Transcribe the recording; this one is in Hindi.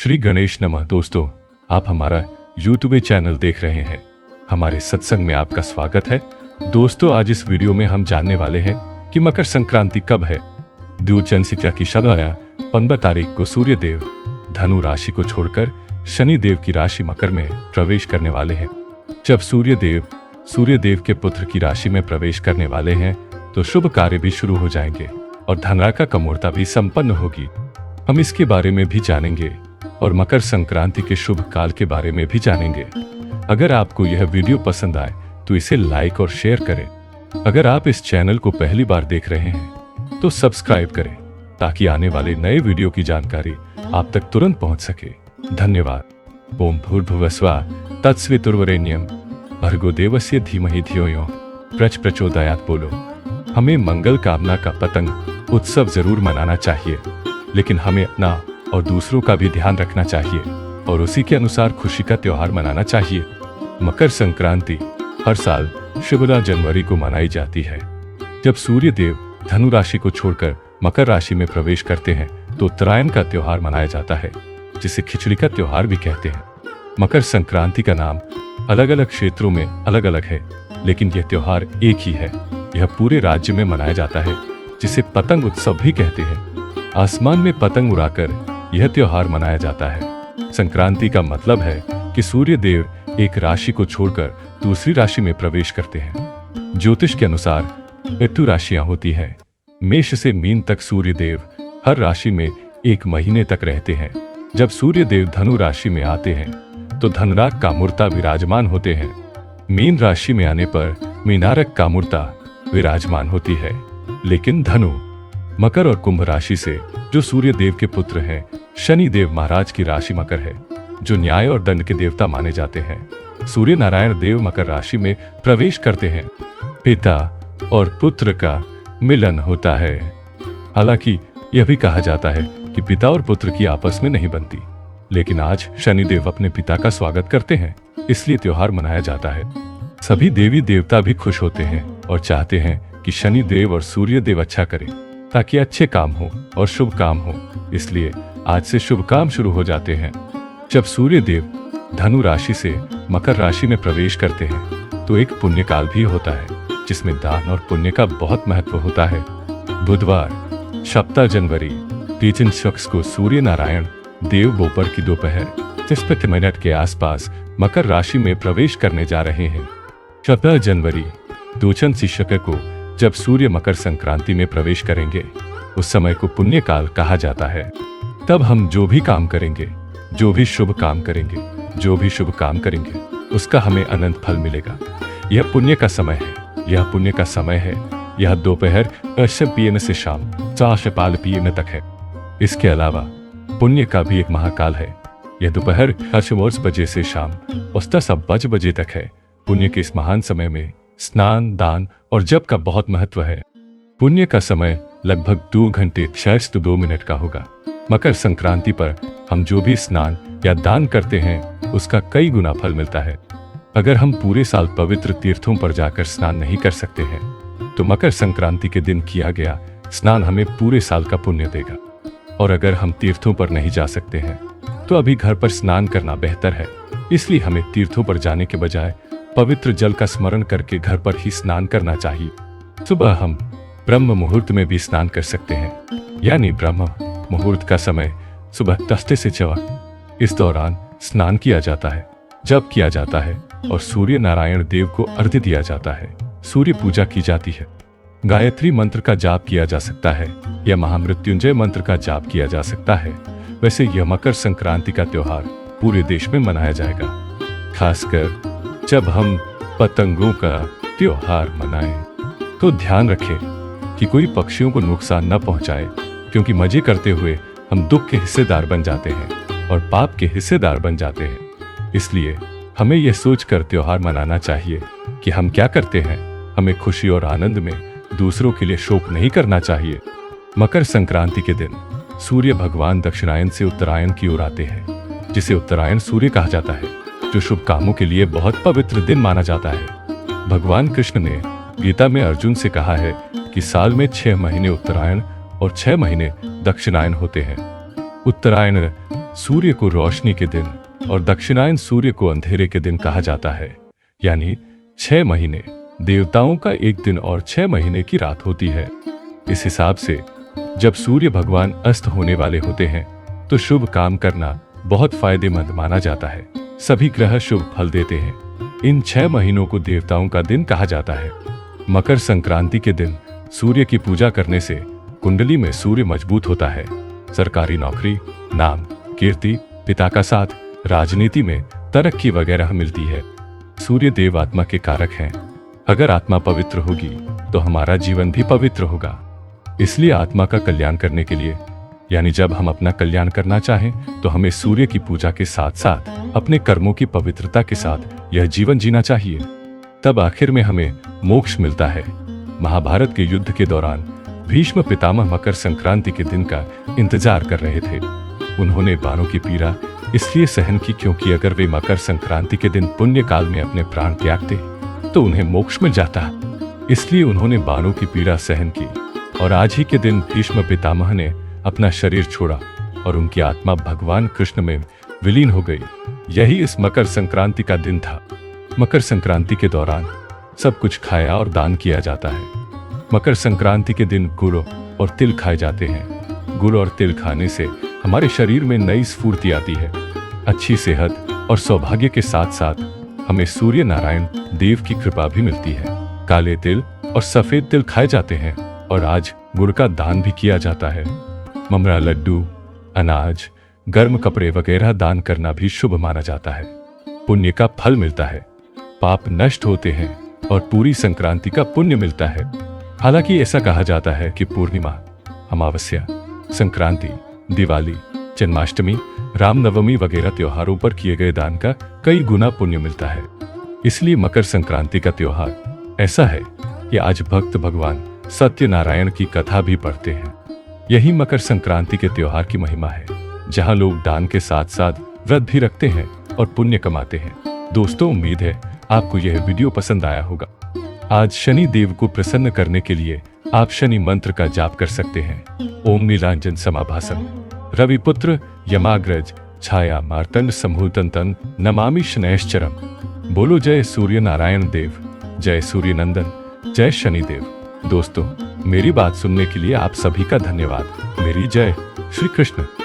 श्री गणेश नमः। दोस्तों, आप हमारा यूट्यूब चैनल देख रहे हैं। हमारे सत्संग में आपका स्वागत है। दोस्तों, आज इस वीडियो में हम जानने वाले हैं कि मकर संक्रांति कब है। दूरचंद्र की शब्द आया 15 तारीख को सूर्य देव धनु राशि को छोड़कर शनि देव की राशि मकर में प्रवेश करने वाले हैं। जब सूर्य देव के पुत्र की राशि में प्रवेश करने वाले हैं तो शुभ कार्य भी शुरू हो जाएंगे और धनराशि का कमूर्ता भी संपन्न होगी। हम इसके बारे में भी जानेंगे और मकर संक्रांति के शुभ काल के बारे में भी जानेंगे। अगर आपको यह वीडियो पसंद आए तो इसे लाइक और शेयर करें। अगर आप इस चैनल को पहली बार देख रहे हैं तो सब्सक्राइब करें ताकि आने वाले नए वीडियो की जानकारी आप तक तुरंत पहुंच सके। धन्यवाद। ओम भूर्भुवस्वः तत्सवितुर्वरेण्यं भर्गो देवस्य धीमहि धियो यो प्रचोदयात्। बोलो। हमें मंगल कामना का पतंग उत्सव जरूर मनाना चाहिए, लेकिन हमें अपना और दूसरों का भी ध्यान रखना चाहिए और उसी के अनुसार खुशी का त्योहार मनाना चाहिए। मकर संक्रांति हर साल 16 जनवरी को मनाई जाती है। जब सूर्य देव धनु राशि को छोड़कर मकर राशि में प्रवेश करते हैं तो उत्तरायण का त्योहार मनाया जाता है, जिसे खिचड़ी का त्योहार भी कहते हैं। मकर संक्रांति का नाम अलग अलग क्षेत्रों में अलग अलग है, लेकिन यह त्योहार एक ही है। यह पूरे राज्य में मनाया जाता है, जिसे पतंग उत्सव भी कहते हैं। आसमान में पतंग उड़ाकर यह त्योहार मनाया जाता है। संक्रांति का मतलब है कि सूर्य देव एक राशि को छोड़कर दूसरी राशि में प्रवेश करते हैं। ज्योतिष के अनुसार ऋतु राशियां होती हैं। मेष से मीन तक सूर्य देव हर राशि में एक महीने तक रहते हैं। जब सूर्य देव धनु राशि में आते हैं तो धनराशि का मूर्ता विराजमान होते हैं। मीन राशि में आने पर मीनारक का मूर्ता विराजमान होती है। लेकिन धनु, मकर और कुंभ राशि से जो सूर्य देव के पुत्र हैं, शनि देव महाराज की राशि मकर है, जो न्याय और दंड के देवता माने जाते हैं। सूर्य नारायण देव मकर राशि में प्रवेश करते हैं। पिता और पुत्र का मिलन होता है। हालांकि यह भी कहा जाता है कि पिता और पुत्र की आपस में नहीं बनती, लेकिन आज शनि देव अपने पिता का स्वागत करते हैं, इसलिए त्योहार मनाया जाता है। सभी देवी देवता भी खुश होते हैं और चाहते हैं कि शनि देव और सूर्य देव अच्छा करें ताकि अच्छे काम हो और शुभ काम हो। इसलिए आज से शुभ काम शुरू हो जाते हैं। जब सूर्य देव धनु राशि से मकर राशि में प्रवेश करते हैं तो एक पुण्य काल भी होता है, जिसमें दान और पुण्य का बहुत महत्व होता है। बुधवार 17 जनवरी 3 को सूर्य नारायण देव दोपहर की दोपहर 30 मिनट के आसपास मकर राशि में प्रवेश करने जा रहे हैं। 17 जनवरी दूरचंद्र को जब सूर्य मकर संक्रांति में प्रवेश करेंगे, उस समय को पुण्य काल कहा जाता है। तब हम जो भी काम करेंगे, जो भी शुभ काम करेंगे, उसका हमें अनंत फल मिलेगा। यह पुण्य का समय है। यह दोपहर 8 PM से शाम 4 PM तक है। इसके अलावा पुण्य का भी एक महाकाल है। यह दोपहर 8 बजे से शाम 5 बजे तक है। पुण्य के इस महान समय में स्नान, दान और जप का बहुत महत्व है। पुण्य का समय लगभग 2 घंटे 2 मिनट का होगा। मकर संक्रांति पर हम जो भी स्नान या दान करते हैं, उसका कई गुना फल मिलता है। अगर हम पूरे साल पवित्र तीर्थों पर जाकर स्नान नहीं कर सकते हैं, तो मकर संक्रांति के दिन किया गया स्नान हमें पूरे साल का पुण्य देगा। और अगर हम तीर्थों पर नहीं जा सकते हैं, तो अभी घर पर स्नान करना बेहतर है। इसलिए हमें तीर्थों पर जाने के बजाय पवित्र जल का स्मरण करके घर पर ही स्नान करना चाहिए। सुबह हम ब्रह्म मुहूर्त में भी स्नान कर सकते हैं, यानी ब्रह्म मुहूर्त का समय सुबह 10 से 4। इस दौरान स्नान किया जाता है, जप किया जाता है और सूर्य नारायण देव को अर्घ्य दिया जाता है। सूर्य पूजा की जाती है। गायत्री मंत्र का जाप किया जा सकता है या महामृत्युंजय मंत्र का जाप किया जा सकता है। वैसे यह मकर संक्रांति का त्योहार पूरे देश में मनाया जाएगा। खासकर जब हम पतंगों का त्योहार मनाएं तो ध्यान रखें कि कोई पक्षियों को नुकसान न पहुंचाए, क्योंकि मजे करते हुए हम दुख के हिस्सेदार बन जाते हैं और पाप के हिस्सेदार बन जाते हैं। इसलिए हमें यह सोचकर त्योहार मनाना चाहिए कि हम क्या करते हैं। हमें खुशी और आनंद में दूसरों के लिए शोक नहीं करना चाहिए। मकर संक्रांति के दिन सूर्य भगवान दक्षिणायन से उत्तरायण की ओर आते हैं, जिसे उत्तरायण सूर्य कहा जाता है, जो शुभ कामों के लिए बहुत पवित्र दिन माना जाता है। भगवान कृष्ण ने गीता में अर्जुन से कहा है कि साल में 6 महीने उत्तरायण और 6 महीने दक्षिणायन होते हैं। उत्तरायण सूर्य को रोशनी के दिन और दक्षिणायन सूर्य को अंधेरे के दिन कहा जाता है। यानी 6 महीने देवताओं का एक दिन और 6 महीने की रात होती है। इस हिसाब से जब सूर्य भगवान अस्त होने वाले होते हैं तो शुभ काम करना बहुत फायदेमंद माना जाता है। सभी ग्रह शुभ फल देते हैं। इन 6 महीनों को देवताओं का दिन कहा जाता है। मकर संक्रांति के दिन सूर्य की पूजा करने से कुंडली में सूर्य मजबूत होता है। सरकारी नौकरी, नाम, कीर्ति, पिता का साथ, राजनीति में तरक्की वगैरह मिलती है। सूर्य देव आत्मा के कारक हैं। अगर आत्मा पवित्र होगी तो हमारा जीवन भी पवित्र होगा। इसलिए आत्मा का कल्याण करने के लिए, यानी जब हम अपना कल्याण करना चाहें तो हमें सूर्य की पूजा के साथ साथ अपने कर्मों की पवित्रता के साथ यह जीवन जीना चाहिए। तब आखिर में हमें मोक्ष मिलता है। महाभारत के युद्ध के दौरान भीष्म पितामह मकर संक्रांति के दिन का इंतजार कर रहे थे। उन्होंने बाणों की पीड़ा इसलिए सहन की क्योंकि अगर वे मकर संक्रांति के दिन पुण्य काल में अपने प्राण त्यागते तो उन्हें मोक्ष मिल जाता। इसलिए उन्होंने बाणों की पीड़ा सहन की और आज ही के दिन भीष्म पितामह ने अपना शरीर छोड़ा और उनकी आत्मा भगवान कृष्ण में विलीन हो गई। यही इस मकर संक्रांति का दिन था। मकर संक्रांति के दौरान सब कुछ खाया और दान किया जाता है। मकर संक्रांति के दिन गुड़ और तिल खाए जाते हैं। गुड़ और तिल खाने से हमारे शरीर में नई स्फूर्ति आती है। अच्छी सेहत और सौभाग्य के साथ साथ हमें सूर्य नारायण देव की कृपा भी मिलती है। काले तिल और सफेद तिल खाए जाते हैं और आज गुड़ का दान भी किया जाता है। ममरा, लड्डू, अनाज, गर्म कपड़े वगैरह दान करना भी शुभ माना जाता है। पुण्य का फल मिलता है, पाप नष्ट होते हैं और पूरी संक्रांति का पुण्य मिलता है। हालांकि ऐसा कहा जाता है कि पूर्णिमा, अमावस्या, संक्रांति, दिवाली, जन्माष्टमी, रामनवमी वगैरह त्योहारों पर किए गए दान का कई गुना पुण्य मिलता है। इसलिए मकर संक्रांति का त्योहार ऐसा है कि आज भक्त भगवान सत्यनारायण की कथा भी पढ़ते हैं। यही मकर संक्रांति के त्योहार की महिमा है, जहां लोग दान के साथ साथ व्रत भी रखते हैं और पुण्य कमाते हैं। दोस्तों, उम्मीद है आपको यह वीडियो पसंद आया होगा। आज शनि देव को प्रसन्न करने के लिए आप शनि मंत्र का जाप कर सकते हैं। ओम नीलांजन समाभासम रविपुत्र यमाग्रज छाया मार्तंड समूतंतन नमामि शनैश्चरम। बोलो जय सूर्य नारायण देव, जय सूर्य नंदन, जय शनिदेव। दोस्तों, मेरी बात सुनने के लिए आप सभी का धन्यवाद। मेरी जय श्री कृष्ण।